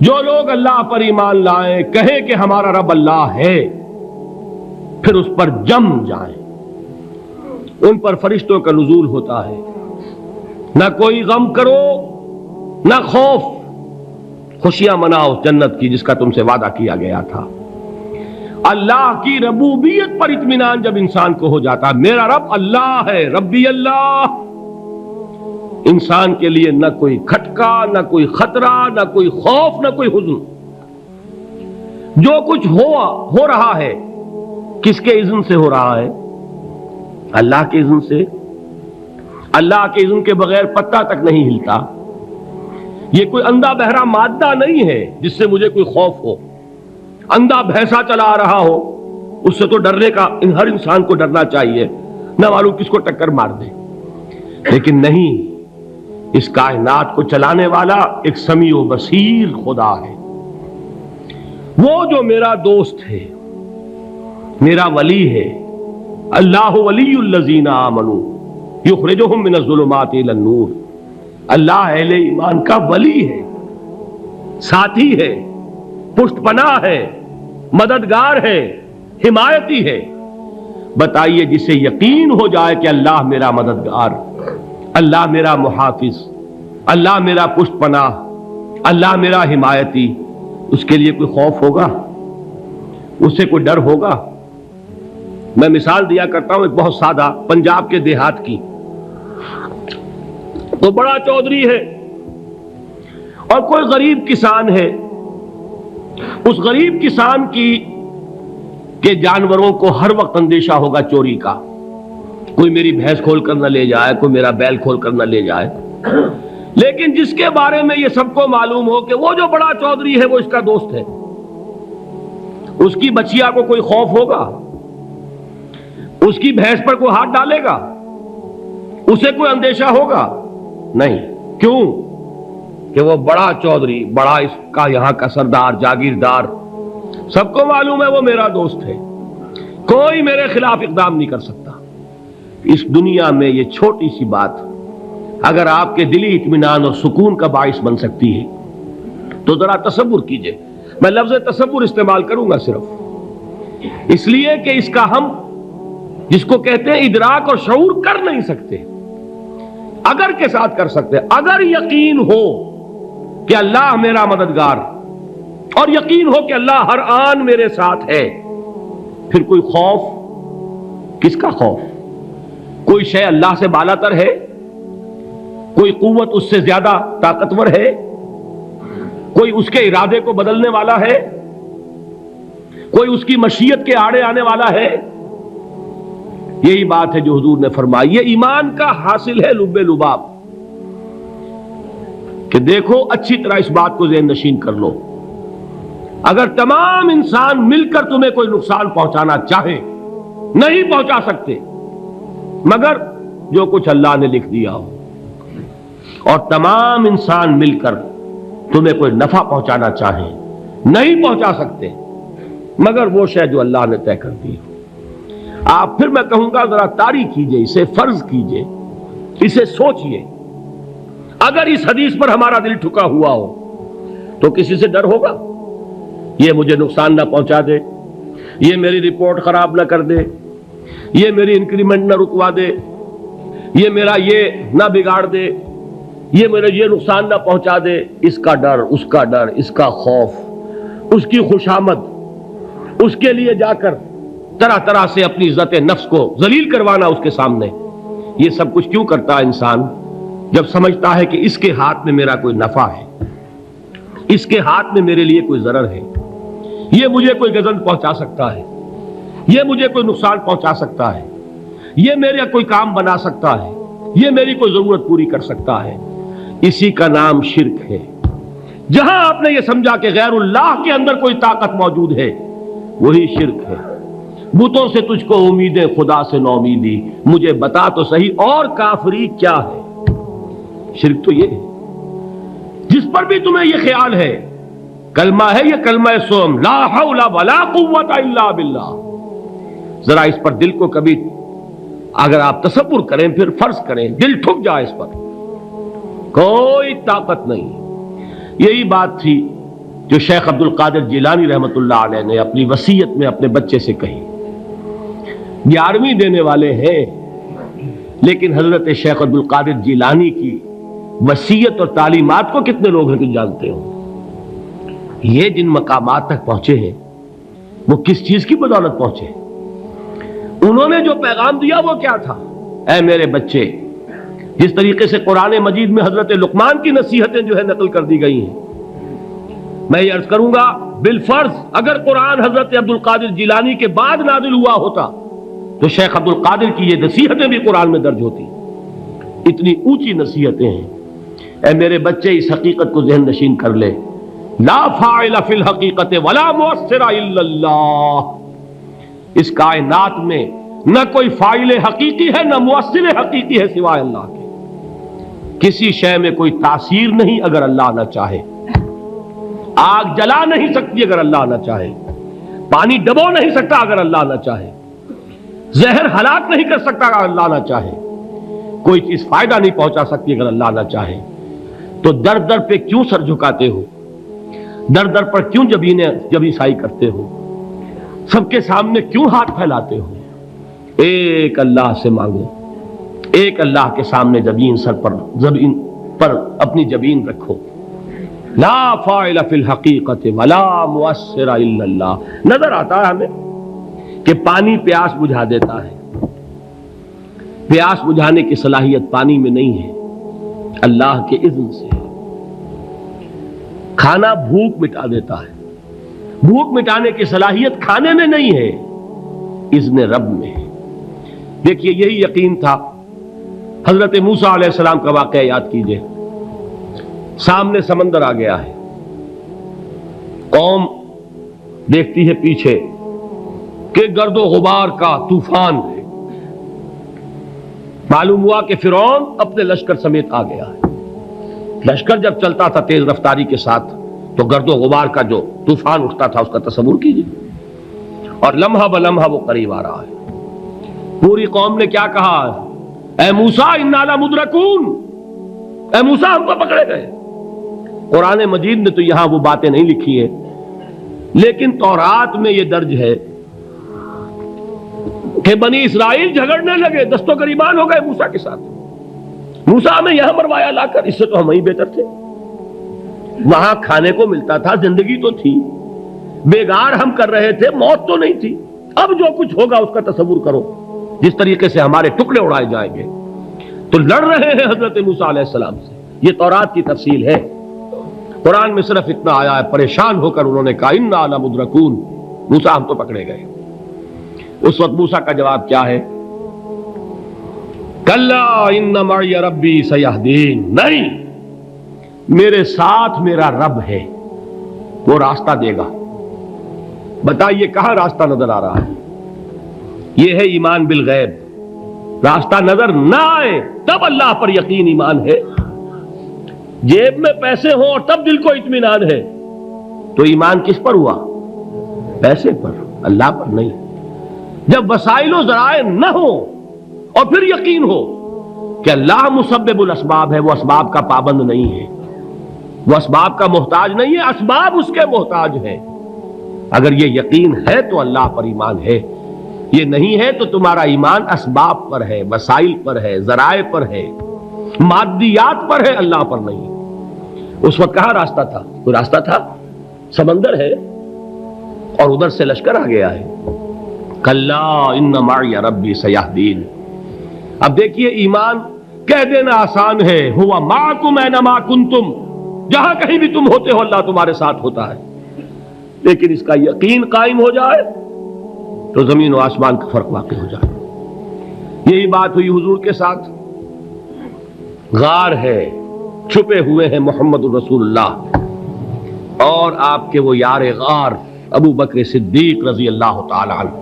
جو لوگ اللہ پر ایمان لائیں، کہیں کہ ہمارا رب اللہ ہے، پھر اس پر جم جائیں، ان پر فرشتوں کا نزول ہوتا ہے۔ نہ کوئی غم کرو نہ خوف، خوشیاں مناؤ جنت کی جس کا تم سے وعدہ کیا گیا تھا۔ اللہ کی ربوبیت پر اطمینان جب انسان کو ہو جاتا، میرا رب اللہ ہے، ربی اللہ، انسان کے لیے نہ کوئی کھٹکا، نہ کوئی خطرہ، نہ کوئی خوف، نہ کوئی حزن۔ جو کچھ ہو رہا ہے کس کے اذن سے ہو رہا ہے؟ اللہ کے اذن سے۔ اللہ کے اذن کے بغیر پتہ تک نہیں ہلتا۔ یہ کوئی اندھا بہرا مادہ نہیں ہے جس سے مجھے کوئی خوف ہو۔ اندھا بھینسا چلا آ رہا ہو، اس سے تو ڈرنے کا ہر انسان کو ڈرنا چاہیے، نہ معلوم کس کو ٹکر مار دے۔ لیکن نہیں، اس کائنات کو چلانے والا ایک سمیع و بصیر خدا ہے، وہ جو میرا دوست ہے، میرا ولی ہے۔ اللہ ولی الذین آمنوا یخرجہم من الظلمات الی النور۔ اللہ اہل ایمان کا ولی ہے، ساتھی ہے، پشت پناہ ہے، مددگار ہے، حمایتی ہے۔ بتائیے جسے یقین ہو جائے کہ اللہ میرا مددگار، اللہ میرا محافظ، اللہ میرا پشت پناہ، اللہ میرا حمایتی، اس کے لیے کوئی خوف ہوگا؟ اس سے کوئی ڈر ہوگا؟ میں مثال دیا کرتا ہوں ایک بہت سادہ، پنجاب کے دیہات کی۔ تو بڑا چودھری ہے اور کوئی غریب کسان ہے۔ اس غریب کسان کے جانوروں کو ہر وقت اندیشہ ہوگا چوری کا، کوئی میری بھینس کھول کر نہ لے جائے، کوئی میرا بیل کھول کر نہ لے جائے۔ لیکن جس کے بارے میں یہ سب کو معلوم ہو کہ وہ جو بڑا چودھری ہے وہ اس کا دوست ہے، اس کی بچیا کو کوئی خوف ہوگا؟ اس کی بھینس پر کوئی ہاتھ ڈالے گا؟ اسے کوئی اندیشہ ہوگا؟ نہیں۔ کیوں؟ کہ وہ بڑا چودھری، بڑا اس کا یہاں کا سردار، جاگیردار، سب کو معلوم ہے وہ میرا دوست ہے، کوئی میرے خلاف اقدام نہیں کر سکتا۔ اس دنیا میں یہ چھوٹی سی بات اگر آپ کے دلی اطمینان اور سکون کا باعث بن سکتی ہے تو ذرا تصور کیجئے۔ میں لفظ تصور استعمال کروں گا صرف اس لیے کہ اس کا ہم جس کو کہتے ہیں ادراک اور شعور کر نہیں سکتے، اگر کے ساتھ کر سکتے۔ اگر یقین ہو کہ اللہ میرا مددگار اور یقین ہو کہ اللہ ہر آن میرے ساتھ ہے، پھر کوئی خوف، کس کا خوف؟ کوئی شے اللہ سے بالاتر ہے؟ کوئی قوت اس سے زیادہ طاقتور ہے؟ کوئی اس کے ارادے کو بدلنے والا ہے؟ کوئی اس کی مشیت کے آڑے آنے والا ہے؟ یہی بات ہے جو حضور نے فرمائی۔ یہ ایمان کا حاصل ہے لب لباب، کہ دیکھو اچھی طرح اس بات کو ذہن نشین کر لو، اگر تمام انسان مل کر تمہیں کوئی نقصان پہنچانا چاہے نہیں پہنچا سکتے، مگر جو کچھ اللہ نے لکھ دیا ہو، اور تمام انسان مل کر تمہیں کوئی نفع پہنچانا چاہیں نہیں پہنچا سکتے، مگر وہ شے جو اللہ نے طے کر دی ہو۔ آپ پھر میں کہوں گا ذرا طاری کیجئے، اسے فرض کیجئے، اسے سوچئے۔ اگر اس حدیث پر ہمارا دل ٹھکا ہوا ہو تو کسی سے ڈر ہوگا؟ یہ مجھے نقصان نہ پہنچا دے، یہ میری رپورٹ خراب نہ کر دے، یہ میری انکریمنٹ نہ رکوا دے، یہ میرا یہ نہ بگاڑ دے، یہ میرا یہ نقصان نہ پہنچا دے۔ اس کا ڈر، اس کا ڈر، اس کا خوف، اس کی خوشامد، اس کے لیے جا کر طرح طرح سے اپنی عزت نفس کو ذلیل کروانا اس کے سامنے، یہ سب کچھ کیوں کرتا ہے انسان؟ جب سمجھتا ہے کہ اس کے ہاتھ میں میرا کوئی نفع ہے، اس کے ہاتھ میں میرے لیے کوئی ضرر ہے، یہ مجھے کوئی گزن پہنچا سکتا ہے، یہ مجھے کوئی نقصان پہنچا سکتا ہے، یہ میرا کوئی کام بنا سکتا ہے، یہ میری کوئی ضرورت پوری کر سکتا ہے، اسی کا نام شرک ہے۔ جہاں آپ نے یہ سمجھا کہ غیر اللہ کے اندر کوئی طاقت موجود ہے، وہی شرک ہے۔ بتوں سے تجھ کو امیدیں، خدا سے نومیدی، مجھے بتا تو صحیح اور کافری کیا ہے؟ شرک تو یہ ہے۔ جس پر بھی تمہیں یہ خیال ہے، کلمہ ہے یہ کلمہ سوم، لا حول ولا قوت الا باللہ، ذرا اس پر دل کو کبھی اگر آپ تصور کریں، پھر فرض کریں، دل ٹھک جائے اس پر، کوئی طاقت نہیں۔ یہی بات تھی جو شیخ عبد القادر جیلانی رحمۃ اللہ علیہ نے اپنی وصیت میں اپنے بچے سے کہی. 11ویں دینے والے ہیں، لیکن حضرت شیخ عبد القادر جیلانی کی وصیت اور تعلیمات کو کتنے لوگ ہیں کہ جانتے ہو؟ یہ جن مقامات تک پہنچے ہیں وہ کس چیز کی بدولت پہنچے؟ انہوں نے جو پیغام دیا وہ کیا تھا؟ اے میرے بچے، جس طریقے سے قرآن مجید میں حضرت لقمان کی نصیحتیں جو ہے نقل کر دی گئی ہیں، میں یہ عرض کروں گا بالفرض اگر قرآن حضرت عبد القادر جیلانی کے بعد نازل ہوا ہوتا تو شیخ عبد القادر کی یہ نصیحتیں بھی قرآن میں درج ہوتی. اتنی اونچی نصیحتیں ہیں. اے میرے بچے، اس حقیقت کو ذہن نشین کر لے، لا فاعل فی الحقیقت ولا مؤثر الا اللہ. اس کائنات میں نہ کوئی فاعل حقیقی ہے نہ مؤثر حقیقی ہے سوائے اللہ کے. کسی شے میں کوئی تاثیر نہیں اگر اللہ نہ چاہے. آگ جلا نہیں سکتی اگر اللہ نہ چاہے. پانی ڈبو نہیں سکتا اگر اللہ نہ چاہے. زہر ہلاک نہیں کر سکتا اگر اللہ نہ چاہے. کوئی چیز فائدہ نہیں پہنچا سکتی اگر اللہ نہ چاہے. تو در در پہ کیوں سر جھکاتے ہو؟ در در پر کیوں جبیں سائی کرتے ہو؟ سب کے سامنے کیوں ہاتھ پھیلاتے ہو؟ ایک اللہ سے مانگو. ایک اللہ کے سامنے زمین پر اپنی جبین رکھو. لا فاعل فی الحقیقت ولا مؤثر الا اللہ. نظر آتا ہے ہمیں کہ پانی پیاس بجھا دیتا ہے. پیاس بجھانے کی صلاحیت پانی میں نہیں ہے، اللہ کے اذن سے. کھانا بھوک مٹا دیتا ہے. بھوک مٹانے کی صلاحیت کھانے میں نہیں ہے، اذن رب میں ہے. دیکھیے یہی یقین تھا. حضرت موسیٰ علیہ السلام کا واقعہ یاد کیجئے. سامنے سمندر آ گیا ہے، قوم دیکھتی ہے پیچھے کہ گرد و غبار کا طوفان ہے. معلوم ہوا کہ فرعون اپنے لشکر سمیت آ گیا ہے. لشکر جب چلتا تھا تیز رفتاری کے ساتھ تو گرد و غبار کا جو طوفان اٹھتا تھا اس کا تصور کیجیے. اور لمحہ بلمحہ وہ قریب آ رہا ہے. پوری قوم نے کیا کہا؟ اے موسیٰ انا لمدرکون. اے موسیٰ ہم کو پکڑے گئے. قرآن مجید نے تو یہاں وہ باتیں نہیں لکھی ہیں، لیکن تورات میں یہ درج ہے کہ بنی اسرائیل جھگڑنے لگے، دست و گریبان ہو گئے موسیٰ کے ساتھ. موسیٰ ہمیں یہاں مروایا لا کر، اس سے تو ہم ہی بہتر تھے. وہاں کھانے کو ملتا تھا، زندگی تو تھی، بیگار ہم کر رہے تھے، موت تو نہیں تھی. اب جو کچھ ہوگا اس کا تصور کرو، جس طریقے سے ہمارے ٹکڑے اڑائے جائیں گے. تو لڑ رہے ہیں حضرت موسیٰ علیہ السلام سے. یہ تورات کی تفصیل ہے. قرآن میں صرف اتنا آیا ہے، پریشان ہو کر انہوں نے کہا انا لمدرکون. موسیٰ ہم تو پکڑے گئے. اس وقت موسیٰ کا جواب کیا ہے؟ کلا ان معی ربی سیہدین. نہیں، میرے ساتھ میرا رب ہے، وہ راستہ دے گا. بتائیے کہاں راستہ نظر آ رہا ہے؟ یہ ہے ایمان بالغیب. راستہ نظر نہ آئے تب اللہ پر یقین ایمان ہے. جیب میں پیسے ہوں اور تب دل کو اطمینان ہے تو ایمان کس پر ہوا؟ پیسے پر، اللہ پر نہیں. جب وسائل و ذرائع نہ ہو اور پھر یقین ہو کہ اللہ مسبب الاسباب ہے، وہ اسباب کا پابند نہیں ہے، وہ اسباب کا محتاج نہیں ہے، اسباب اس کے محتاج ہیں. اگر یہ یقین ہے تو اللہ پر ایمان ہے. یہ نہیں ہے تو تمہارا ایمان اسباب پر ہے، وسائل پر ہے، ذرائع پر ہے، مادیات پر ہے، اللہ پر نہیں. اس وقت کہاں راستہ تھا؟ کوئی راستہ تھا؟ سمندر ہے اور ادھر سے لشکر آ گیا ہے. کلا ان معی ربی سیہدین. اب دیکھیے ایمان کہہ دینا آسان ہے، ہوا معکم اینما کنتم. جہاں کہیں بھی تم ہوتے ہو اللہ تمہارے ساتھ ہوتا ہے. لیکن اس کا یقین قائم ہو جائے تو زمین و آسمان کا فرق واقع ہو جائے. یہی بات ہوئی حضور کے ساتھ. غار ہے، چھپے ہوئے ہیں محمد الرسول اللہ اور آپ کے وہ یار غار ابو بکر صدیق رضی اللہ تعالی عنہ.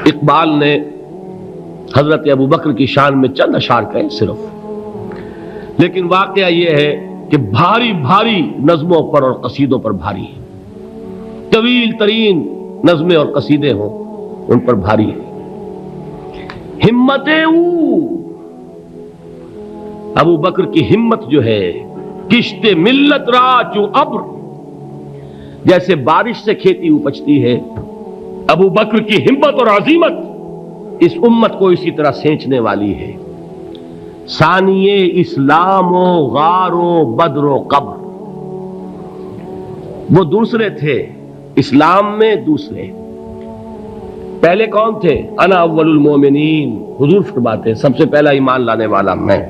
اقبال نے حضرت ابو بکر کی شان میں چند اشعار کہے صرف، لیکن واقعہ یہ ہے کہ بھاری بھاری نظموں پر اور قصیدوں پر بھاری ہے. طویل ترین نظمیں اور قصیدے ہوں ان پر بھاری ہے. ہمتیں ابو بکر کی ہمت جو ہے کشت ملت را چو ابر، جیسے بارش سے کھیتی اپجتی ہے، ابو بکر کی ہمت اور عزیمت اس امت کو اسی طرح سینچنے والی ہے۔ ثانیے اسلام و غار و بدر و قبر، وہ دوسرے تھے اسلام میں، دوسرے پہلے کون تھے؟ انا اول المومنین، حضور فرماتے ہیں سب سے پہلا ایمان لانے والا میں،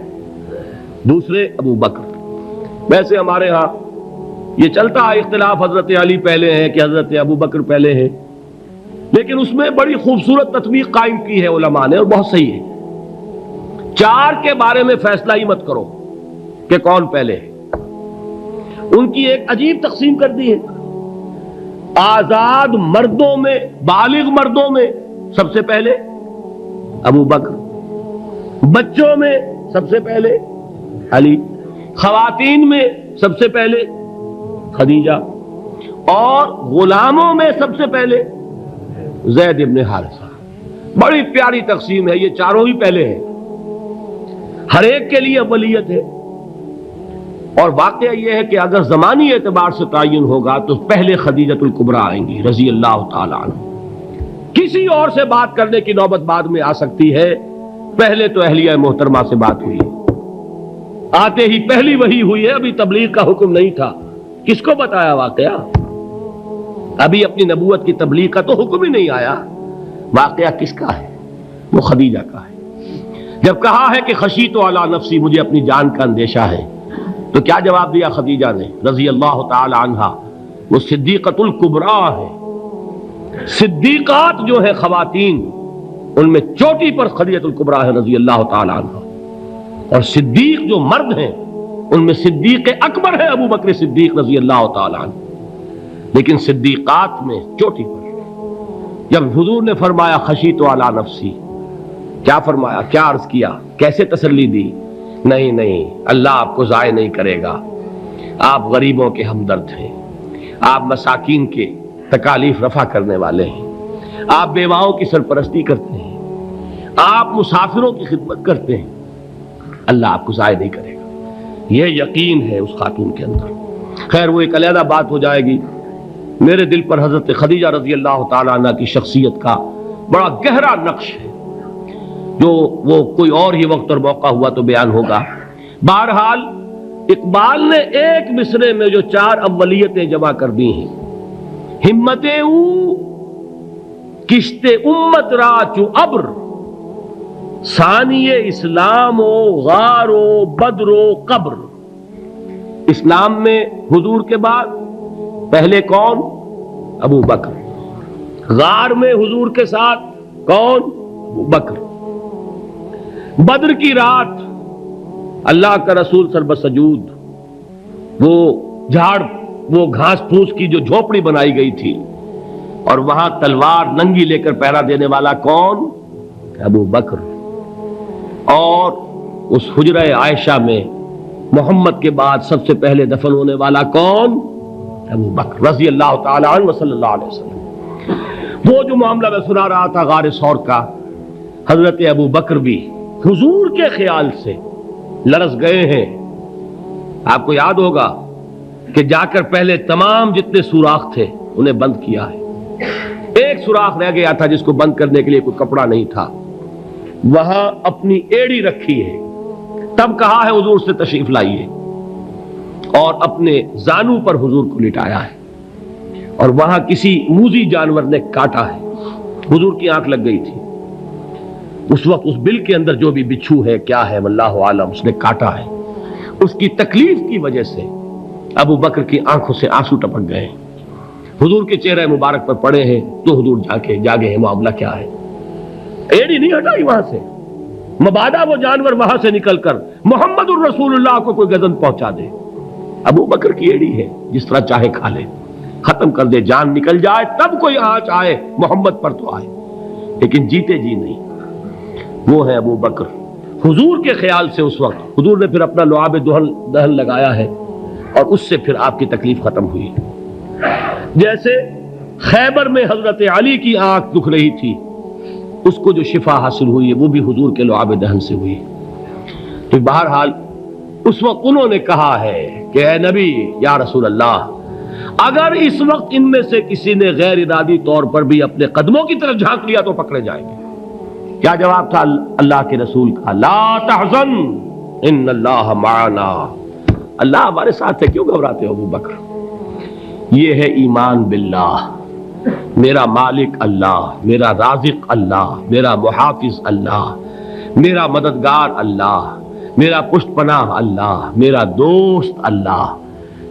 دوسرے ابو بکر۔ ویسے ہمارے ہاں یہ چلتا ہے اختلاف، حضرت علی پہلے ہیں کہ حضرت ابو بکر پہلے ہیں، لیکن اس میں بڑی خوبصورت تطبیق قائم کی ہے علماء نے، اور بہت صحیح ہے۔ چار کے بارے میں فیصلہ ہی مت کرو کہ کون پہلے ہے، ان کی ایک عجیب تقسیم کر دی ہے۔ آزاد مردوں میں، بالغ مردوں میں سب سے پہلے ابو بکر، بچوں میں سب سے پہلے علی، خواتین میں سب سے پہلے خدیجہ، اور غلاموں میں سب سے پہلے زید ابن حارثہ۔ بڑی پیاری تقسیم ہے، یہ چاروں ہی پہلے ہیں، ہر ایک کے لیے اولیت ہے۔ اور واقعہ یہ ہے کہ اگر زمانی اعتبار سے تعین ہوگا تو پہلے خدیجۃ الکبریٰ آئیں گی رضی اللہ تعالی عنہ، کسی اور سے بات کرنے کی نوبت بعد میں آ سکتی ہے، پہلے تو اہلیہ محترمہ سے بات ہوئی ہے، آتے ہی پہلی وحی ہوئی ہے، ابھی تبلیغ کا حکم نہیں تھا، کس کو بتایا واقعہ؟ ابھی اپنی نبوت کی تبلیغ کا تو حکم ہی نہیں آیا، واقعہ کس کا ہے؟ وہ خدیجہ کا ہے۔ جب کہا ہے کہ خشیت علی نفسی، مجھے اپنی جان کا اندیشہ ہے، تو کیا جواب دیا خدیجہ نے رضی اللہ تعالی عنہا؟ وہ صدیقۃ الکبریٰ ہے، صدیقات جو ہے خواتین ان میں چوٹی پر خدیجۃ الکبریٰ ہے رضی اللہ تعالی عنہا، اور صدیق جو مرد ہیں ان میں صدیق اکبر ہے ابو بکر صدیق رضی اللہ تعالی عنہ، لیکن صدیقات میں چوٹی پر۔ جب حضور نے فرمایا خشیت علی نفسی، کیا فرمایا؟ کیا عرض کیا؟ کیسے تسلی دی؟ نہیں نہیں، اللہ آپ کو ضائع نہیں کرے گا، آپ غریبوں کے ہمدرد ہیں، آپ مساکین کے تکالیف رفع کرنے والے ہیں، آپ بیواؤں کی سرپرستی کرتے ہیں، آپ مسافروں کی خدمت کرتے ہیں، اللہ آپ کو ضائع نہیں کرے گا۔ یہ یقین ہے اس خاتون کے اندر۔ خیر وہ ایک علیحدہ بات ہو جائے گی۔ میرے دل پر حضرت خدیجہ رضی اللہ تعالی عنہ کی شخصیت کا بڑا گہرا نقش ہے، جو وہ کوئی اور ہی وقت اور موقع ہوا تو بیان ہوگا۔ بہرحال اقبال نے ایک مصرے میں جو چار اولیتیں جمع کر دی ہیں، ہمتیں او کشت امت را چو ابر، ثانی اسلام و غار و بدر و قبر۔ اسلام میں حضور کے بعد پہلے کون؟ ابو بکر۔ غار میں حضور کے ساتھ کون؟ ابو بکر۔ بدر کی رات اللہ کا رسول سربسجود وہ جھاڑ، وہ گھاس پھوس کی جو جھوپڑی بنائی گئی تھی، اور وہاں تلوار ننگی لے کر پہرا دینے والا کون؟ ابو بکر۔ اور اس حجرہ عائشہ میں محمد کے بعد سب سے پہلے دفن ہونے والا کون؟ ابو بکر رضی اللہ تعالی عنہ صلی اللہ علیہ وسلم۔ وہ جو معاملہ میں سنا رہا تھا غار ثور کا، حضرت ابو بکر بھی حضور کے خیال سے لرز گئے ہیں۔ آپ کو یاد ہوگا کہ جا کر پہلے تمام جتنے سوراخ تھے انہیں بند کیا ہے، ایک سوراخ رہ گیا تھا جس کو بند کرنے کے لیے کوئی کپڑا نہیں تھا، وہاں اپنی ایڑی رکھی ہے، تب کہا ہے حضور سے تشریف لائیے، اور اپنے زانو پر حضور کو لٹایا ہے، اور وہاں کسی موذی جانور نے کاٹا ہے، حضور کی آنکھ لگ گئی تھی، اس وقت اس بل کے اندر جو بھی بچھو ہے کیا ہے واللہ عالم، اس نے کاٹا ہے، اس کی تکلیف کی وجہ سے ابو بکر کی آنکھوں سے آنسو ٹپک گئے، حضور کے چہرے مبارک پر پڑے ہیں، تو حضور جاگے ہیں، معاملہ کیا ہے؟ ایڑی نہیں ہٹائی وہاں سے، مبادا وہ جانور وہاں سے نکل کر محمد الرسول اللہ کو کوئی گزن پہنچا دے، ابو بکر کی ایڑی ہے، جس طرح چاہے کھا لے، ختم کر دے، جان نکل جائے تب کوئی آنچ آئے محمد پر تو آئے، لیکن جیتے جی نہیں۔ وہ ہے ابو بکر حضور کے خیال سے۔ اس وقت حضور نے پھر اپنا لعاب دہن لگایا ہے، اور اس سے پھر آپ کی تکلیف ختم ہوئی۔ جیسے خیبر میں حضرت علی کی آنکھ دکھ رہی تھی، اس کو جو شفا حاصل ہوئی ہے وہ بھی حضور کے لعاب دہن سے ہوئی۔ تو بہرحال اس وقت انہوں نے کہا ہے کہ اے نبی یا رسول اللہ، اگر اس وقت ان میں سے کسی نے غیر ارادی طور پر بھی اپنے قدموں کی طرف جھانک لیا تو پکڑے جائیں گے۔ کیا جواب تھا اللہ کے رسول کا؟ لا تحزن ان اللہ معنا، اللہ ہمارے ساتھ ہے، کیوں گھبراتے ہو ابو بکر؟ یہ ہے ایمان باللہ، میرا مالک اللہ، میرا رازق اللہ، میرا محافظ اللہ، میرا مددگار اللہ، میرا پشت پناہ اللہ، میرا دوست اللہ۔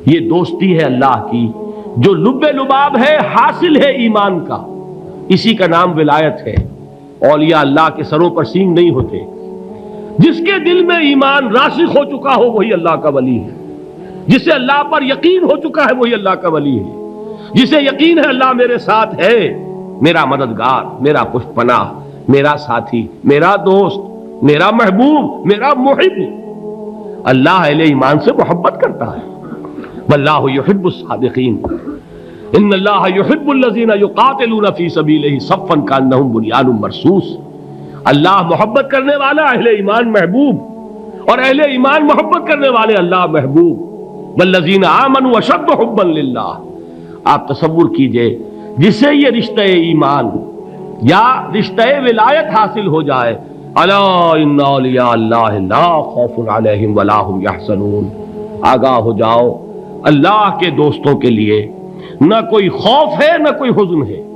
یہ دوستی ہے اللہ کی جو لب لباب ہے، حاصل ہے ایمان کا، اسی کا نام ولایت ہے۔ اولیاء اللہ کے سروں پر سینگ نہیں ہوتے، جس کے دل میں ایمان راسخ ہو چکا ہو وہی اللہ کا ولی ہے، جسے اللہ پر یقین ہو چکا ہے وہی اللہ کا ولی ہے، جسے یقین ہے اللہ میرے ساتھ ہے، میرا مددگار، میرا پشت پناہ، میرا ساتھی، میرا دوست، میرا محبوب، میرا محب۔ اللہ اہل ایمان سے محبت کرتا ہے، واللہ یحب الصادقین، ان اللہ یحب الذین یقاتلون فی سبیلہ صفا کانہم بنیان مرصوص۔ اللہ محبت کرنے والا، اہل ایمان محبوب، اور اہل ایمان محبت کرنے والے اللہ محبوب۔ والذین آمنوا اشد حبا للہ۔ آپ تصور کیجئے جسے یہ رشتہ ایمان یا رشتہ ولایت حاصل ہو جائے، الا ان اولیاء اللہ لا خوف علیہم ولا هم یحزنون، آگاہ ہو جاؤ، اللہ کے دوستوں کے لیے نہ کوئی خوف ہے نہ کوئی حزن ہے۔